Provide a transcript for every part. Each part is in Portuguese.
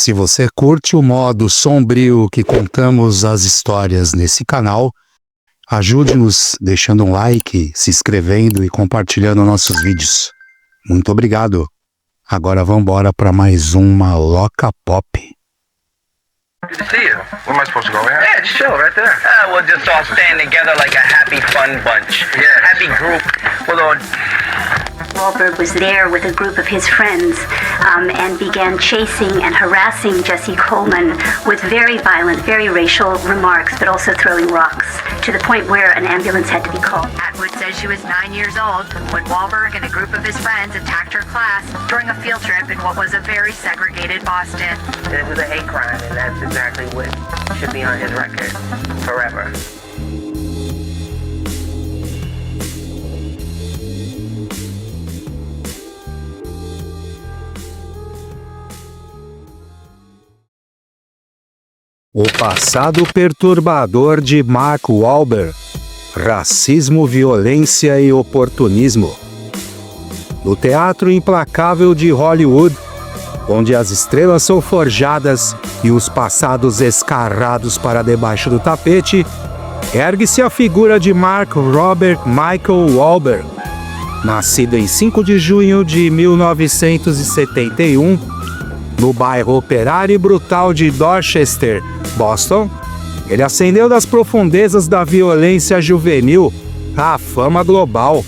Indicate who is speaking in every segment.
Speaker 1: Se você curte o modo sombrio que contamos as histórias nesse canal, ajude-nos deixando um like, se inscrevendo e compartilhando nossos vídeos. Muito obrigado. Agora vamos embora para mais uma Loca Pop.
Speaker 2: Good to see you. Where am I supposed to go? Yeah, just chill right there.
Speaker 3: We'll just all stand together like a happy, fun bunch.
Speaker 2: Yeah.
Speaker 3: Happy group. We'll all...
Speaker 4: Wahlberg was there with a group of his friends and began chasing and harassing Jesse Coleman with very violent, very racial remarks, but also throwing rocks, to the point where an ambulance had to be called.
Speaker 5: Atwood says she was 9 years old when Wahlberg and a group of his friends attacked her class during a field trip in what was a very segregated Boston.
Speaker 3: It was a hate crime, and that's exactly what should be on his record forever.
Speaker 1: O passado perturbador de Mark Wahlberg. Racismo, violência e oportunismo. No teatro implacável de Hollywood, onde as estrelas são forjadas e os passados escarrados para debaixo do tapete, ergue-se a figura de Mark Robert Michael Wahlberg. Nascido em 5 de junho de 1971, no bairro operário e brutal de Dorchester, Boston, ele ascendeu das profundezas da violência juvenil à fama global.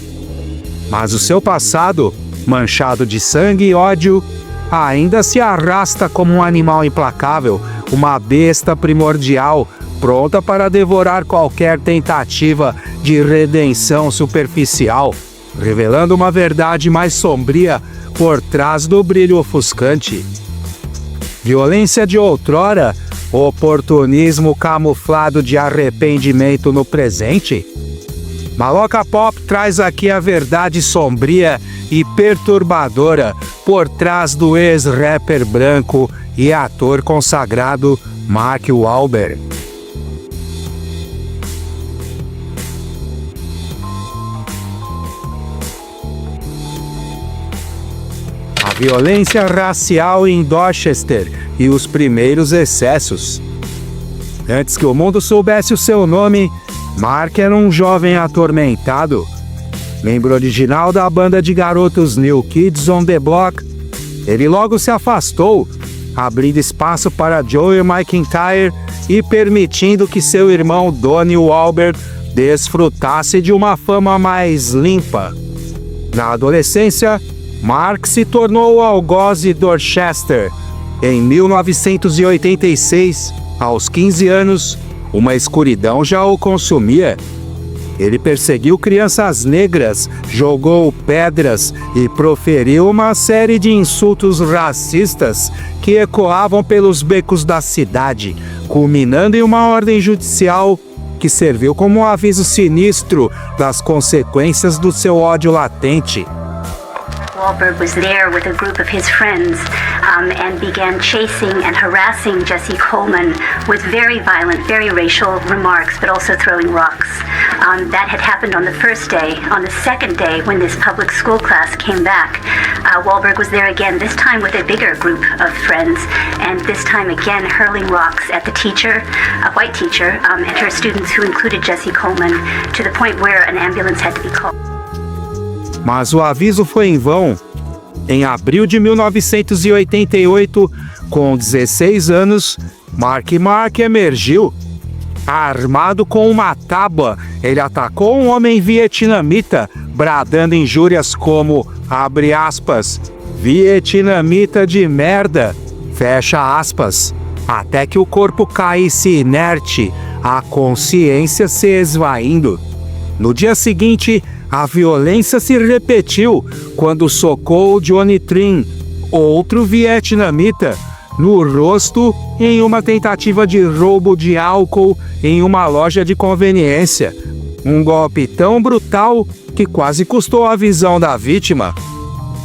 Speaker 1: Mas o seu passado, manchado de sangue e ódio, ainda se arrasta como um animal implacável, uma besta primordial, pronta para devorar qualquer tentativa de redenção superficial, revelando uma verdade mais sombria por trás do brilho ofuscante. Violência de outrora, oportunismo camuflado de arrependimento no presente? Loca Pop traz aqui a verdade sombria e perturbadora por trás do ex-rapper branco e ator consagrado Mark Wahlberg. A violência racial em Dorchester e os primeiros excessos. Antes que o mundo soubesse o seu nome, Mark era um jovem atormentado. Membro original da banda de garotos New Kids on the Block, ele logo se afastou, abrindo espaço para Joey McIntyre e permitindo que seu irmão Donnie Wahlberg desfrutasse de uma fama mais limpa. Na adolescência, Mark se tornou o algoz de Dorchester. Em 1986, aos 15 anos, uma escuridão já o consumia. Ele perseguiu crianças negras, jogou pedras e proferiu uma série de insultos racistas que ecoavam pelos becos da cidade, culminando em uma ordem judicial que serviu como um aviso sinistro das consequências do seu ódio latente.
Speaker 4: Wahlberg was there with a group of his friends and began chasing and harassing Jesse Coleman with very violent, very racial remarks, but also throwing rocks. That had happened on the first day. On the second day, when this public school class came back, Wahlberg was there again, this time with a bigger group of friends, and this time again hurling rocks at the teacher, a white teacher, and her students who included Jesse Coleman, to the point where an ambulance had to be called.
Speaker 1: Mas o aviso foi em vão. Em abril de 1988, com 16 anos, Mark emergiu. Armado com uma tábua, ele atacou um homem vietnamita, bradando injúrias como, abre aspas, vietnamita de merda, fecha aspas, até que o corpo caísse inerte, a consciência se esvaindo. No dia seguinte, a violência se repetiu quando socou Johnny Trin, outro vietnamita, no rosto em uma tentativa de roubo de álcool em uma loja de conveniência. Um golpe tão brutal que quase custou a visão da vítima.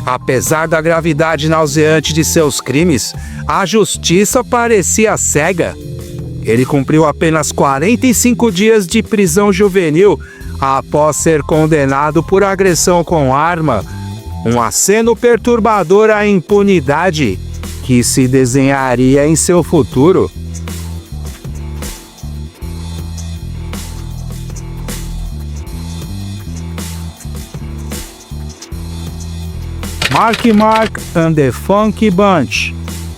Speaker 1: Apesar da gravidade nauseante de seus crimes, a justiça parecia cega. Ele cumpriu apenas 45 dias de prisão juvenil após ser condenado por agressão com arma, um aceno perturbador à impunidade que se desenharia em seu futuro. Mark and the Funky Bunch.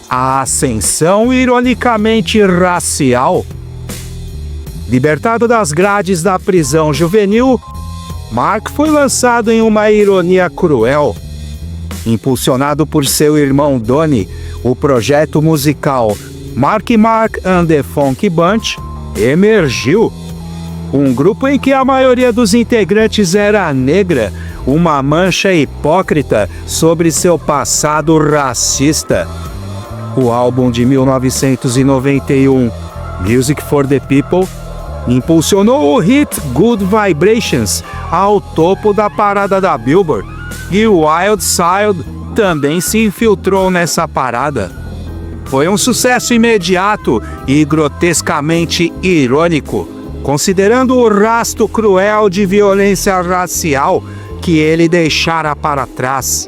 Speaker 1: A ascensão ironicamente racial. Libertado das grades da prisão juvenil, Mark foi lançado em uma ironia cruel. Impulsionado por seu irmão Donnie, o projeto musical Mark and the Funky Bunch emergiu. Um grupo em que a maioria dos integrantes era negra, uma mancha hipócrita sobre seu passado racista. O álbum de 1991, Music for the People, impulsionou o hit Good Vibrations ao topo da parada da Billboard, e Wild Side também se infiltrou nessa parada. Foi um sucesso imediato e grotescamente irônico, considerando o rastro cruel de violência racial que ele deixara para trás.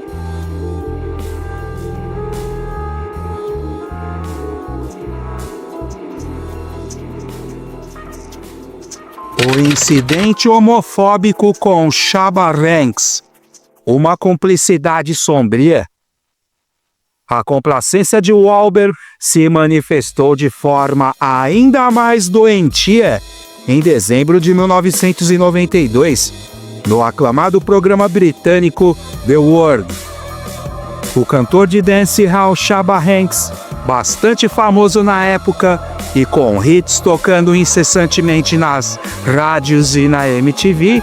Speaker 1: O incidente homofóbico com Shabba Ranks, uma cumplicidade sombria. A complacência de Wahlberg se manifestou de forma ainda mais doentia em dezembro de 1992, no aclamado programa britânico The World. O cantor de dancehall Shabba Ranks, bastante famoso na época e com hits tocando incessantemente nas rádios e na MTV,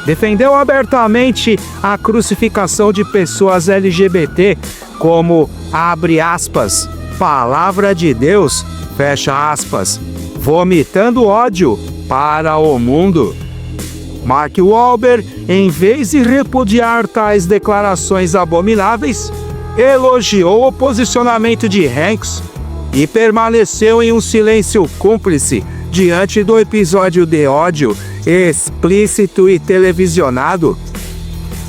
Speaker 1: defendeu abertamente a crucificação de pessoas LGBT como, abre aspas, palavra de Deus, fecha aspas, vomitando ódio para o mundo. Mark Wahlberg, em vez de repudiar tais declarações abomináveis, elogiou o posicionamento de Hanks e permaneceu em um silêncio cúmplice diante do episódio de ódio explícito e televisionado.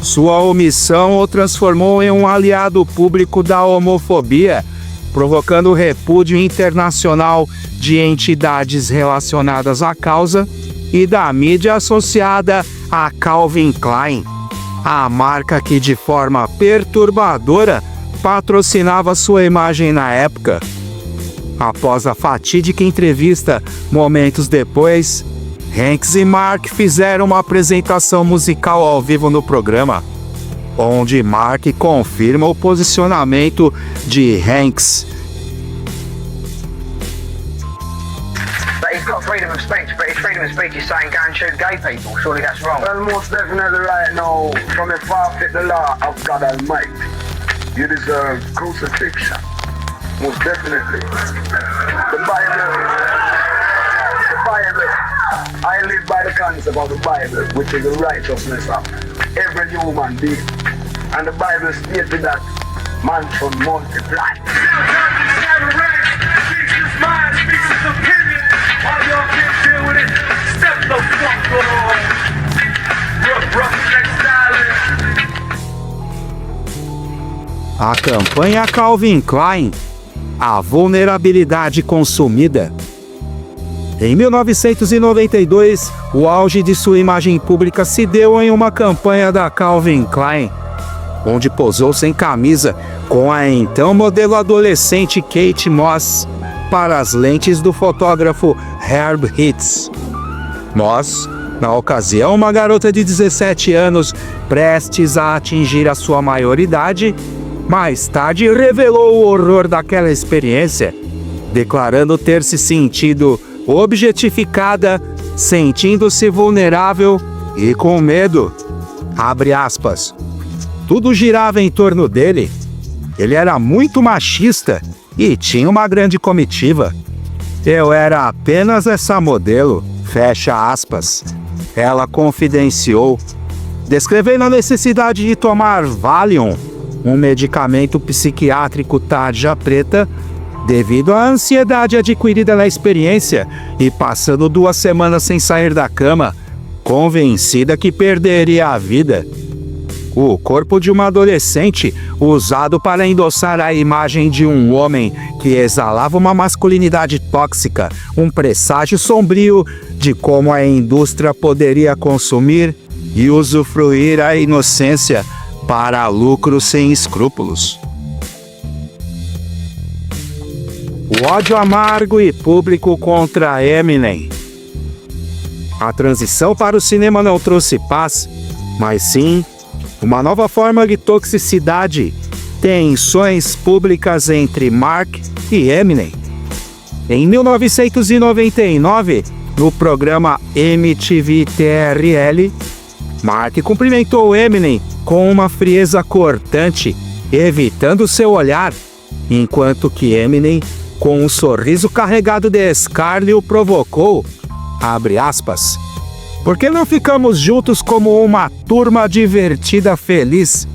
Speaker 1: Sua omissão o transformou em um aliado público da homofobia, provocando repúdio internacional de entidades relacionadas à causa e da mídia associada a Calvin Klein, a marca que de forma perturbadora patrocinava sua imagem na época. Após a fatídica entrevista, momentos depois, Hanks e Mark fizeram uma apresentação musical ao vivo no programa, onde Mark confirma o posicionamento de Hanks.
Speaker 2: But he's got freedom of speech, but his freedom of speech is saying go and shoot gay people. Surely that's wrong.
Speaker 6: Well, most definitely right now, from a forfeit the law of God Almighty, you deserve crucifixion. Most definitely. The Bible, I live by the concept of the Bible, which is the righteousness of every human being. And the Bible stated that man should multiply.
Speaker 1: A campanha Calvin Klein, a vulnerabilidade consumida. Em 1992, o auge de sua imagem pública se deu em uma campanha da Calvin Klein, onde posou sem camisa com a então modelo adolescente Kate Moss para as lentes do fotógrafo Herb Hitz. Moss, na ocasião uma garota de 17 anos prestes a atingir a sua maioridade, mais tarde revelou o horror daquela experiência, declarando ter se sentido objetificada, sentindo-se vulnerável e com medo. Abre aspas. Tudo girava em torno dele. Ele era muito machista e tinha uma grande comitiva. Eu era apenas essa modelo, fecha aspas. Ela confidenciou, descrevendo a necessidade de tomar Valium, um medicamento psiquiátrico tarja preta, devido à ansiedade adquirida na experiência e passando 2 semanas sem sair da cama, convencida que perderia a vida. o corpo de uma adolescente usado para endossar a imagem de um homem que exalava uma masculinidade tóxica, um presságio sombrio de como a indústria poderia consumir e usufruir a inocência para lucro sem escrúpulos. O ódio amargo e público contra Eminem. A transição para o cinema não trouxe paz, mas sim uma nova forma de toxicidade, tensões públicas entre Mark e Eminem. Em 1999, no programa MTV TRL, Mark cumprimentou Eminem com uma frieza cortante, evitando seu olhar, enquanto que Eminem, com um sorriso carregado de escárnio, provocou, abre aspas, "Por que não ficamos juntos como uma turma divertida feliz?"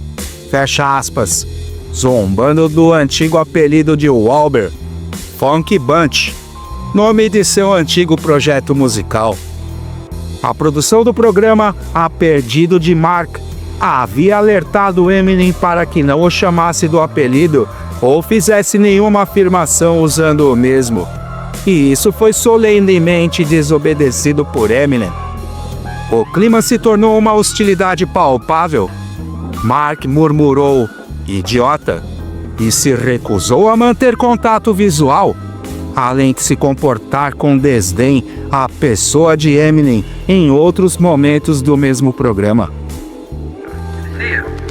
Speaker 1: Fecha aspas, zombando do antigo apelido de Wahlberg, Funk Bunch, nome de seu antigo projeto musical. A produção do programa, a pedido de Mark, havia alertado Eminem para que não o chamasse do apelido ou fizesse nenhuma afirmação usando o mesmo. E isso foi solenemente desobedecido por Eminem. O clima se tornou uma hostilidade palpável. Mark murmurou "idiota" e se recusou a manter contato visual, além de se comportar com desdém à pessoa de Eminem em outros momentos do mesmo programa.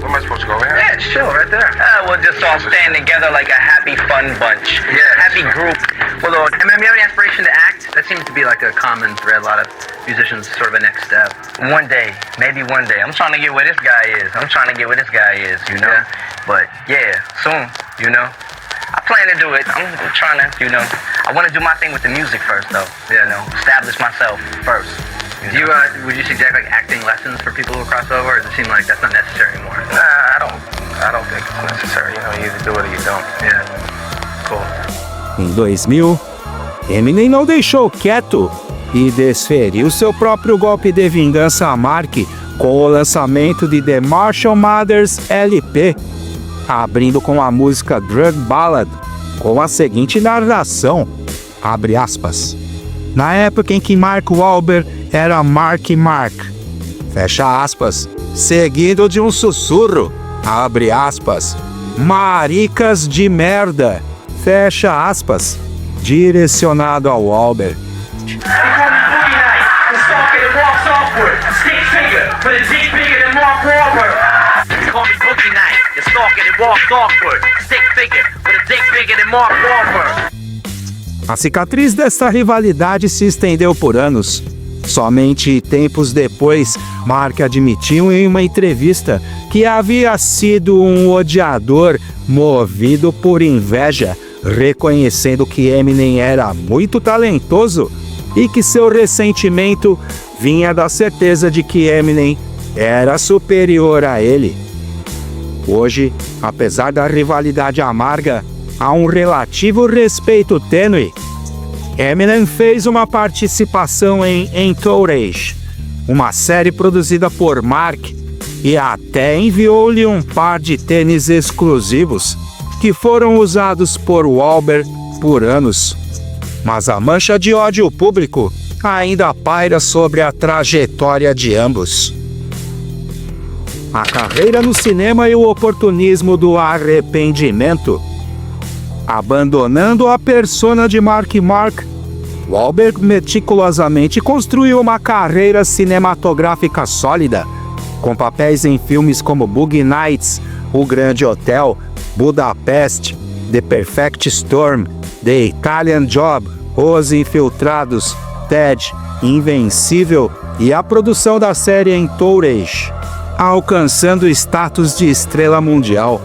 Speaker 6: Where am I supposed to go? Right here?
Speaker 2: Yeah, it's chill right there. We'll just all stand together like a happy, fun bunch.
Speaker 6: Yeah.
Speaker 2: Happy group.
Speaker 3: Well, though, do you have any aspiration to act? That seems to be like a common thread. A lot of musicians sort of a next step.
Speaker 2: One day, maybe one day. I'm trying to get where this guy is. You know?
Speaker 3: Yeah.
Speaker 2: But yeah, soon, you know? I plan to do it. I'm trying to, you know. I want to do my thing with the music first, though.
Speaker 3: Yeah.
Speaker 2: You know, establish myself first.
Speaker 3: Do you, would you suggest like acting lessons for people who cross over, or does it seem like that's not necessary anymore?
Speaker 6: Nah, I don't think it's necessary. You know, you either do it or you don't.
Speaker 3: Yeah. Cool.
Speaker 1: Em 2000, Eminem não deixou quieto e desferiu seu próprio golpe de vingança a Mark com o lançamento de The Marshall Mathers LP, abrindo com a música Drug Ballad, com a seguinte narração, abre aspas, "Na época em que Mark Wahlberg era Mark, fecha aspas, seguido de um sussurro, abre aspas, maricas de merda, fecha aspas, direcionado ao Wahlberg. A cicatriz dessa rivalidade se estendeu por anos. Somente tempos depois, Mark admitiu em uma entrevista que havia sido um odiador movido por inveja, reconhecendo que Eminem era muito talentoso e que seu ressentimento vinha da certeza de que Eminem era superior a ele. Hoje, apesar da rivalidade amarga, há um relativo respeito tênue. Eminem fez uma participação em Entourage, uma série produzida por Mark, e até enviou-lhe um par de tênis exclusivos, que foram usados por Wahlberg por anos. Mas a mancha de ódio público ainda paira sobre a trajetória de ambos. A carreira no cinema e o oportunismo do arrependimento. Abandonando a persona de Mark, Wahlberg meticulosamente construiu uma carreira cinematográfica sólida, com papéis em filmes como Boogie Nights, O Grande Hotel, Budapest, The Perfect Storm, The Italian Job, Os Infiltrados, Ted, Invencível e a produção da série Entourage, alcançando status de estrela mundial.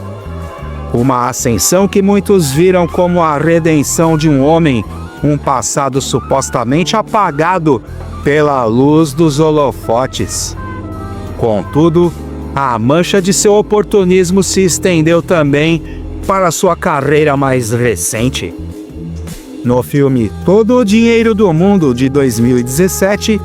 Speaker 1: Uma ascensão que muitos viram como a redenção de um homem, um passado supostamente apagado pela luz dos holofotes. Contudo, a mancha de seu oportunismo se estendeu também para sua carreira mais recente. No filme Todo o Dinheiro do Mundo, de 2017,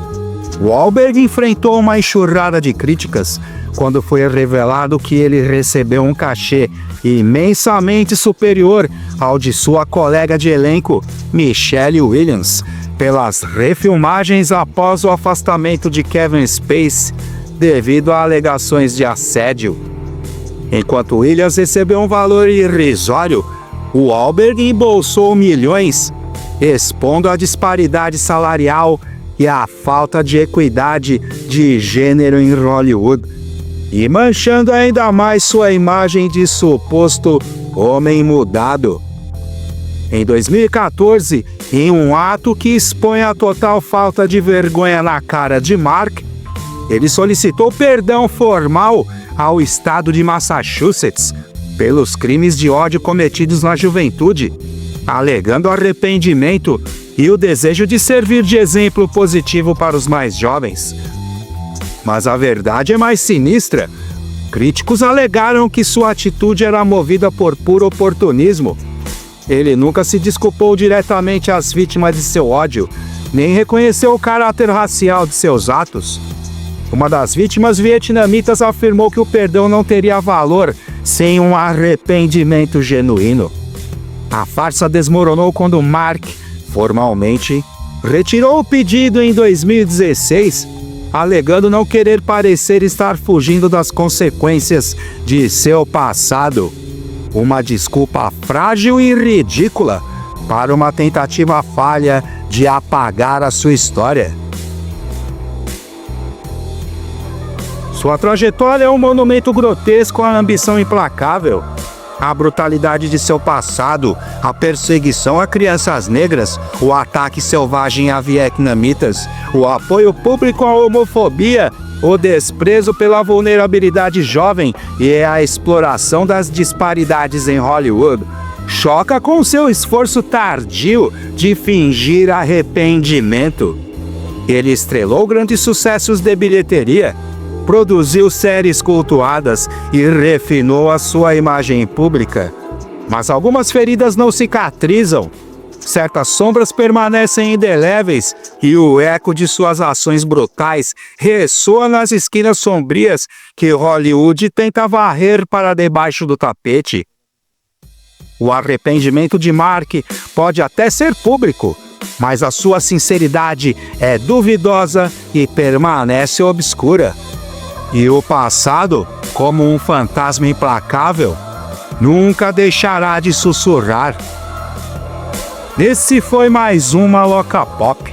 Speaker 1: Wahlberg enfrentou uma enxurrada de críticas quando foi revelado que ele recebeu um cachê imensamente superior ao de sua colega de elenco, Michelle Williams, pelas refilmagens após o afastamento de Kevin Spacey devido a alegações de assédio. Enquanto Williams recebeu um valor irrisório, Wahlberg embolsou milhões, expondo a disparidade salarial e a falta de equidade de gênero em Hollywood, e manchando ainda mais sua imagem de suposto homem mudado. Em 2014, em um ato que expõe a total falta de vergonha na cara de Mark, ele solicitou perdão formal ao estado de Massachusetts pelos crimes de ódio cometidos na juventude, alegando arrependimento e o desejo de servir de exemplo positivo para os mais jovens. Mas a verdade é mais sinistra. Críticos alegaram que sua atitude era movida por puro oportunismo. Ele nunca se desculpou diretamente às vítimas de seu ódio, nem reconheceu o caráter racial de seus atos. Uma das vítimas vietnamitas afirmou que o perdão não teria valor sem um arrependimento genuíno. A farsa desmoronou quando Mark, formalmente, retirou o pedido em 2016, alegando não querer parecer estar fugindo das consequências de seu passado. Uma desculpa frágil e ridícula para uma tentativa falha de apagar a sua história. Sua trajetória é um monumento grotesco à ambição implacável. A brutalidade de seu passado, a perseguição a crianças negras, o ataque selvagem a vietnamitas, o apoio público à homofobia, o desprezo pela vulnerabilidade jovem e a exploração das disparidades em Hollywood, choca com seu esforço tardio de fingir arrependimento. Ele estrelou grandes sucessos de bilheteria, produziu séries cultuadas e refinou a sua imagem pública. Mas algumas feridas não cicatrizam, certas sombras permanecem indeléveis e o eco de suas ações brutais ressoa nas esquinas sombrias que Hollywood tenta varrer para debaixo do tapete. O arrependimento de Mark pode até ser público, mas a sua sinceridade é duvidosa e permanece obscura. E o passado, como um fantasma implacável, nunca deixará de sussurrar. Esse foi mais uma Loca Pop.